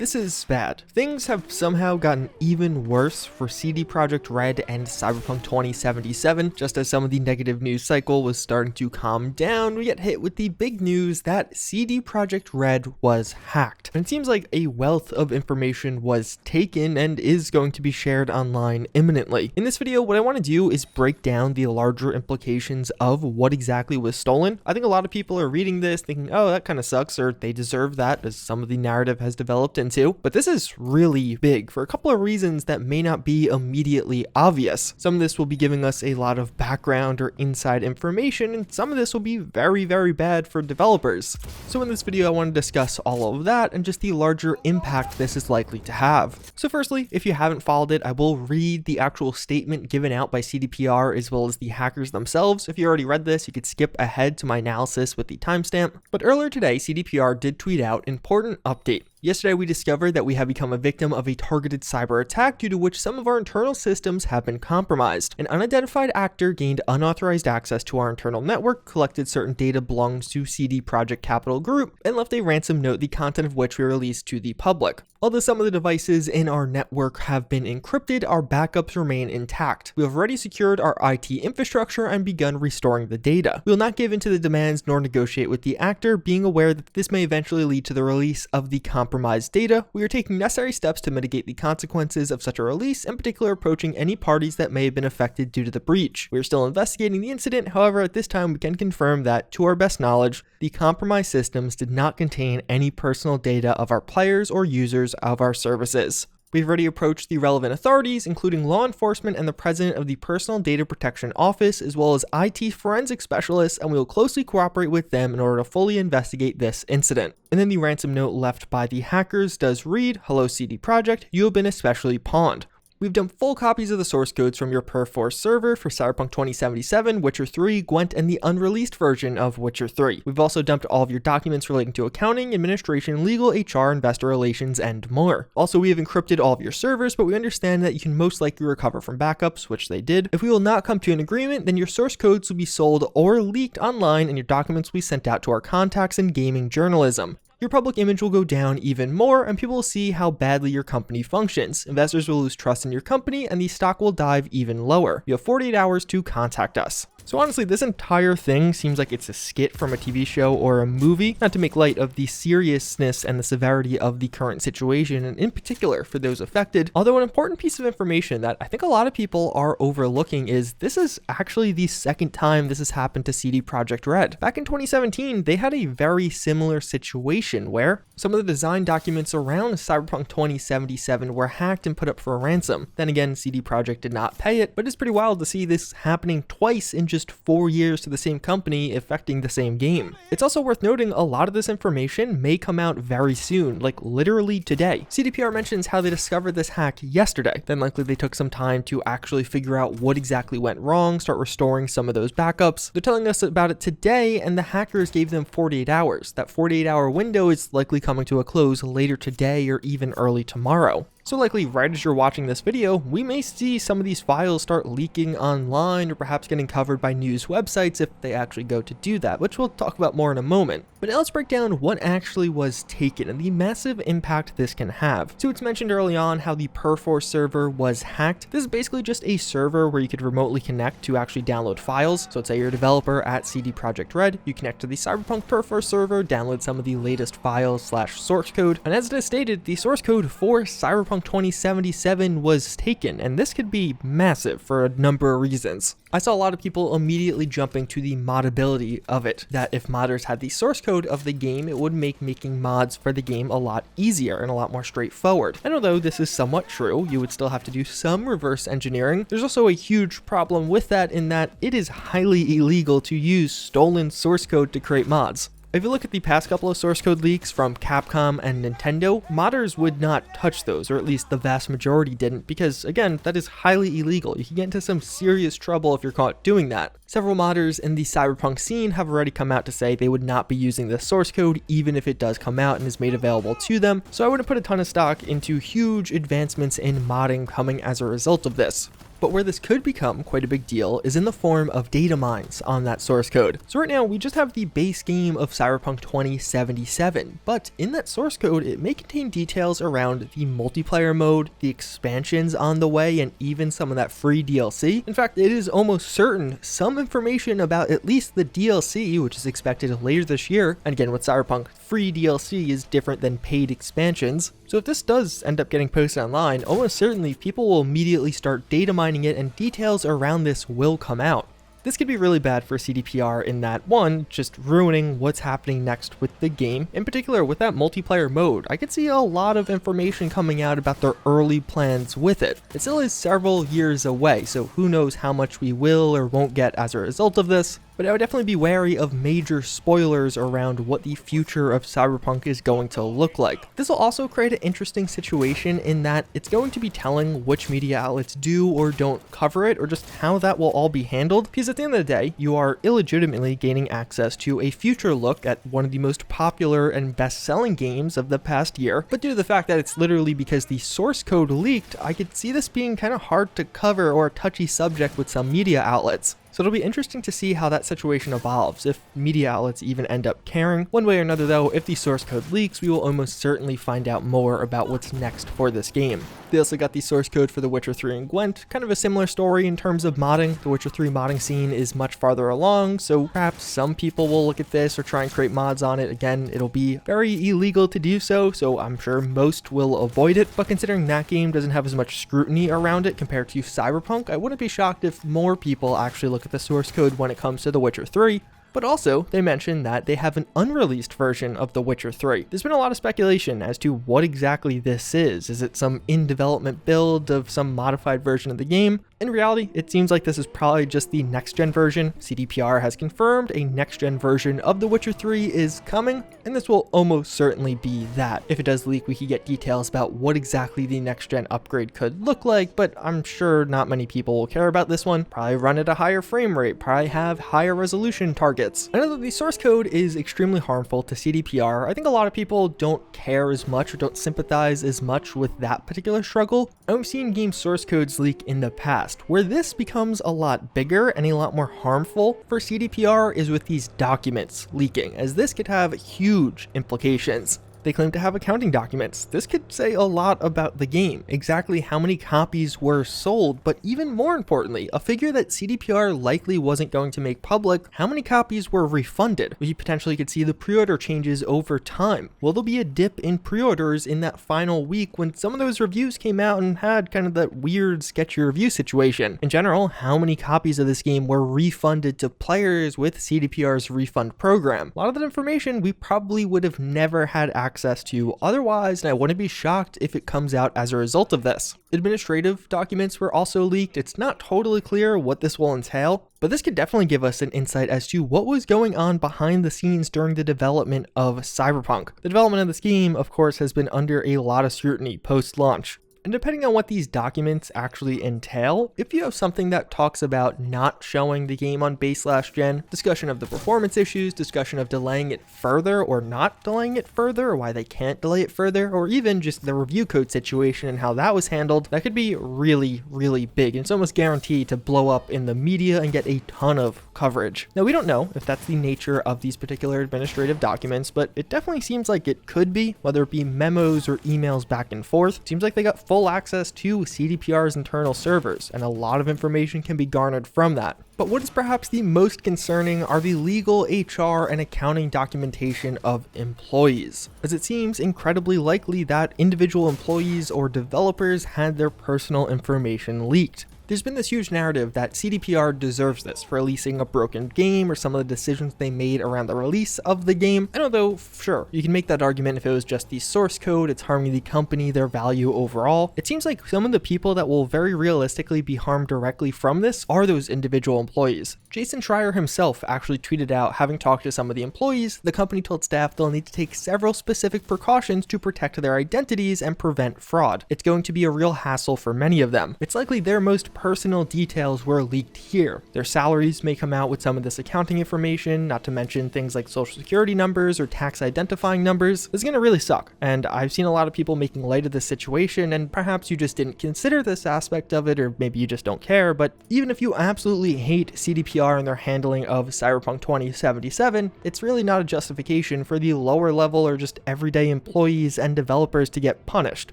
this is bad. Things have somehow gotten even worse for CD Projekt Red and Cyberpunk 2077. Just as some of the negative news cycle was starting to calm down, we get hit with the big news that CD Projekt Red was hacked. And it seems like a wealth of information was taken and is going to be shared online imminently. In this video, what I want to do is break down the larger implications of what exactly was stolen. I think a lot of people are reading this thinking, oh, that kind of sucks, or they deserve that, as some of the narrative has developed into. But this is really big for a couple of reasons that may not be immediately obvious. Some of this will be giving us a lot of background or inside information, and some of this will be very, very bad for developers. So in this video, I want to discuss all of that and just the larger impact this is likely to have. So firstly, if you haven't followed it, I will read the actual statement given out by CDPR as well as the hackers themselves. If you already read this, you could skip ahead to my analysis with the timestamp. But earlier today, CDPR did tweet out important update. Yesterday, we discovered that we have become a victim of a targeted cyber attack due to which some of our internal systems have been compromised. An unidentified actor gained unauthorized access to our internal network, collected certain data belonging to CD Projekt Capital Group, and left a ransom note, the content of which we released to the public. Although some of the devices in our network have been encrypted, our backups remain intact. We have already secured our IT infrastructure and begun restoring the data. We will not give in to the demands nor negotiate with the actor, being aware that this may eventually lead to the release of the compromised data. We are taking necessary steps to mitigate the consequences of such a release, in particular approaching any parties that may have been affected due to the breach. We are still investigating the incident, however, at this time we can confirm that, to our best knowledge, the compromised systems did not contain any personal data of our players or users of our services. We've already approached the relevant authorities, including law enforcement and the president of the Personal Data Protection Office, as well as IT forensic specialists, and we will closely cooperate with them in order to fully investigate this incident. And then the ransom note left by the hackers does read, "Hello CD Projekt, you have been especially pawned. We've dumped full copies of the source codes from your Perforce server for Cyberpunk 2077, Witcher 3, Gwent, and the unreleased version of Witcher 3. We've also dumped all of your documents relating to accounting, administration, legal, HR, investor relations, and more. Also, we have encrypted all of your servers, but we understand that you can most likely recover from backups, which they did. If we will not come to an agreement, then your source codes will be sold or leaked online, and your documents will be sent out to our contacts in gaming journalism. Your public image will go down even more, and people will see how badly your company functions. Investors will lose trust in your company, and the stock will dive even lower. You have 48 hours to contact us." So honestly, this entire thing seems like it's a skit from a TV show or a movie, not to make light of the seriousness and the severity of the current situation, and in particular for those affected. Although an important piece of information that I think a lot of people are overlooking is this is actually the second time this has happened to CD Projekt Red. Back in 2017, they had a very similar situation where some of the design documents around Cyberpunk 2077 were hacked and put up for a ransom. Then again, CD Projekt did not pay it, but it's pretty wild to see this happening twice in just 4 years to the same company affecting the same game. It's also worth noting a lot of this information may come out very soon, like literally today. CDPR mentions how they discovered this hack yesterday, then likely they took some time to actually figure out what exactly went wrong, start restoring some of those backups. They're telling us about it today, and the hackers gave them 48 hours. That 48-hour window is likely coming to a close later today or even early tomorrow. So likely right as you're watching this video, we may see some of these files start leaking online or perhaps getting covered by news websites if they actually go to do that, which we'll talk about more in a moment. But now let's break down what actually was taken and the massive impact this can have. So it's mentioned early on how the Perforce server was hacked. This is basically just a server where you could remotely connect to actually download files. So let's say you're a developer at CD Projekt Red, you connect to the Cyberpunk Perforce server, download some of the latest files / source code. And as it is stated, the source code for Cyberpunk 2077 was taken, and this could be massive for a number of reasons. I saw a lot of people immediately jumping to the modability of it, that if modders had the source code of the game, it would make making mods for the game a lot easier and a lot more straightforward. And although this is somewhat true, you would still have to do some reverse engineering. There's also a huge problem with that in that it is highly illegal to use stolen source code to create mods. If you look at the past couple of source code leaks from Capcom and Nintendo, modders would not touch those, or at least the vast majority didn't, because again, that is highly illegal. You can get into some serious trouble if you're caught doing that. Several modders in the Cyberpunk scene have already come out to say they would not be using this source code even if it does come out and is made available to them, so I wouldn't put a ton of stock into huge advancements in modding coming as a result of this. But where this could become quite a big deal is in the form of data mines on that source code. So right now we just have the base game of Cyberpunk 2077, but in that source code it may contain details around the multiplayer mode, the expansions on the way, and even some of that free DLC. In fact, it is almost certain some information about at least the DLC, which is expected later this year. And again, with Cyberpunk, free DLC is different than paid expansions. So if this does end up getting posted online, almost certainly people will immediately start data mining it and details around this will come out. This could be really bad for CDPR in that, one, just ruining what's happening next with the game. In particular, with that multiplayer mode, I could see a lot of information coming out about their early plans with it. It still is several years away, so who knows how much we will or won't get as a result of this. But I would definitely be wary of major spoilers around what the future of Cyberpunk is going to look like. This will also create an interesting situation in that it's going to be telling which media outlets do or don't cover it, or just how that will all be handled, because at the end of the day, you are illegitimately gaining access to a future look at one of the most popular and best-selling games of the past year. But due to the fact that it's literally because the source code leaked, I could see this being kind of hard to cover or a touchy subject with some media outlets. So it'll be interesting to see how that situation evolves, if media outlets even end up caring. One way or another though, if the source code leaks, we will almost certainly find out more about what's next for this game. They also got the source code for The Witcher 3 and Gwent, kind of a similar story in terms of modding. The Witcher 3 modding scene is much farther along, so perhaps some people will look at this or try and create mods on it. Again, it'll be very illegal to do so, so I'm sure most will avoid it. But considering that game doesn't have as much scrutiny around it compared to Cyberpunk, I wouldn't be shocked if more people actually look at the source code when it comes to The Witcher 3. But also, they mentioned that they have an unreleased version of The Witcher 3. There's been a lot of speculation as to what exactly this is. Is it some in-development build of some modified version of the game? In reality, it seems like this is probably just the next-gen version. CDPR has confirmed a next-gen version of The Witcher 3 is coming, and this will almost certainly be that. If it does leak, we could get details about what exactly the next-gen upgrade could look like, but I'm sure not many people will care about this one. Probably run at a higher frame rate, probably have higher resolution targets. I know that the source code is extremely harmful to CDPR. I think a lot of people don't care as much or don't sympathize as much with that particular struggle. I've seen game source codes leak in the past. Where this becomes a lot bigger and a lot more harmful for CDPR is with these documents leaking, as this could have huge implications. They claim to have accounting documents. This could say a lot about the game, exactly how many copies were sold, but even more importantly, a figure that CDPR likely wasn't going to make public, how many copies were refunded. We potentially could see the pre-order changes over time. Will there be a dip in pre-orders in that final week when some of those reviews came out and had kind of that weird sketchy review situation? In general, how many copies of this game were refunded to players with CDPR's refund program? A lot of that information we probably would have never had access to otherwise, and I wouldn't be shocked if it comes out as a result of this. Administrative documents were also leaked. It's not totally clear what this will entail, but this could definitely give us an insight as to what was going on behind the scenes during the development of Cyberpunk. The development of this game, of course, has been under a lot of scrutiny post-launch. And depending on what these documents actually entail, if you have something that talks about not showing the game on base/gen, discussion of the performance issues, discussion of delaying it further or not delaying it further, or why they can't delay it further, or even just the review code situation and how that was handled, that could be really, really big. And it's almost guaranteed to blow up in the media and get a ton of coverage. Now, we don't know if that's the nature of these particular administrative documents, but it definitely seems like it could be, whether it be memos or emails back and forth. It seems like they got full access to CDPR's internal servers, and a lot of information can be garnered from that. But what is perhaps the most concerning are the legal, HR, and accounting documentation of employees, as it seems incredibly likely that individual employees or developers had their personal information leaked. There's been this huge narrative that CDPR deserves this for releasing a broken game or some of the decisions they made around the release of the game. And although, sure, you can make that argument if it was just the source code, it's harming the company, their value overall, it seems like some of the people that will very realistically be harmed directly from this are those individual employees. Jason Schreier himself actually tweeted out, having talked to some of the employees, the company told staff they'll need to take several specific precautions to protect their identities and prevent fraud. It's going to be a real hassle for many of them. It's likely their most personal details were leaked here. Their salaries may come out with some of this accounting information, not to mention things like social security numbers or tax identifying numbers. This is going to really suck, and I've seen a lot of people making light of this situation, and perhaps you just didn't consider this aspect of it, or maybe you just don't care, but even if you absolutely hate CDPR and their handling of Cyberpunk 2077, it's really not a justification for the lower level or just everyday employees and developers to get punished.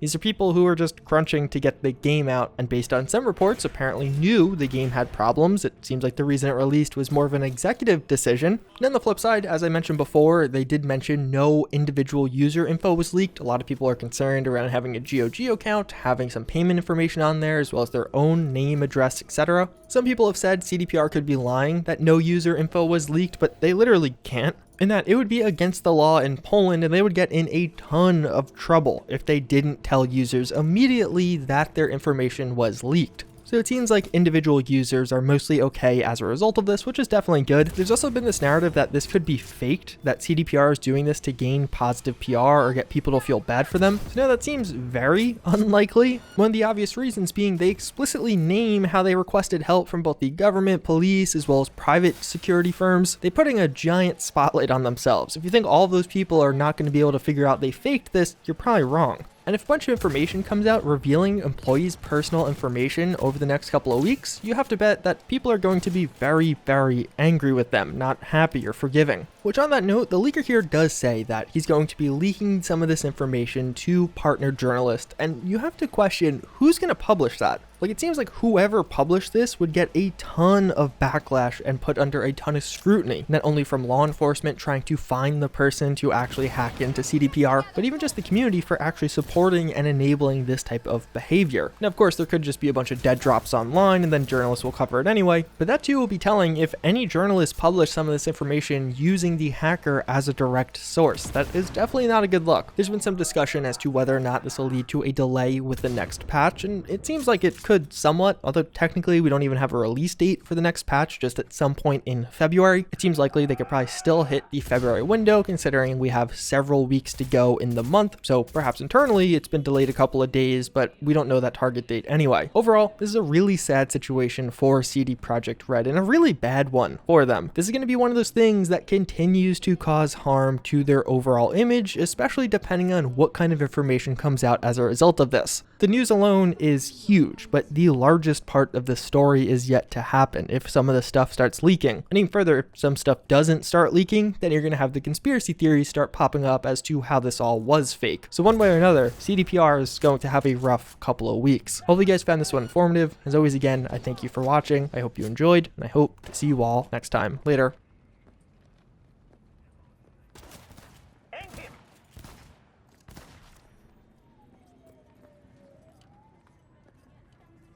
These are people who are just crunching to get the game out, and based on some reports, apparently knew the game had problems. It seems like the reason it released was more of an executive decision. And on the flip side, as I mentioned before, they did mention no individual user info was leaked. A lot of people are concerned around having a GOG account, having some payment information on there, as well as their own name, address, etc. Some people have said CDPR could be lying that no user info was leaked, but they literally can't. And that it would be against the law in Poland and they would get in a ton of trouble if they didn't tell users immediately that their information was leaked. So it seems like individual users are mostly okay as a result of this, which is definitely good. There's also been this narrative that this could be faked, that CDPR is doing this to gain positive PR or get people to feel bad for them. So now that seems very unlikely. One of the obvious reasons being they explicitly name how they requested help from both the government, police, as well as private security firms. They're putting a giant spotlight on themselves. If you think all of those people are not going to be able to figure out they faked this, you're probably wrong. And if a bunch of information comes out revealing employees' personal information over the next couple of weeks, you have to bet that people are going to be very, very angry with them, not happy or forgiving. Which on that note, the leaker here does say that he's going to be leaking some of this information to partner journalists, and you have to question who's going to publish that. Like, it seems like whoever published this would get a ton of backlash and put under a ton of scrutiny, not only from law enforcement trying to find the person to actually hack into CDPR, but even just the community for actually supporting and enabling this type of behavior. Now, of course, there could just be a bunch of dead drops online and then journalists will cover it anyway, but that too will be telling if any journalists publish some of this information using the hacker as a direct source. That is definitely not a good look. There's been some discussion as to whether or not this will lead to a delay with the next patch, and it seems like it could somewhat, although technically we don't even have a release date for the next patch, just at some point in February. It seems likely they could probably still hit the February window, considering we have several weeks to go in the month, so perhaps internally it's been delayed a couple of days, but we don't know that target date anyway. Overall, this is a really sad situation for CD Projekt Red, and a really bad one for them. This is going to be one of those things that continues to cause harm to their overall image, especially depending on what kind of information comes out as a result of this. The news alone is huge, but the largest part of the story is yet to happen if some of the stuff starts leaking. And even further, if some stuff doesn't start leaking, then you're going to have the conspiracy theories start popping up as to how this all was fake. So one way or another, CDPR is going to have a rough couple of weeks. Hopefully you guys found this one informative. As always, again, I thank you for watching. I hope you enjoyed, and I hope to see you all next time. Later.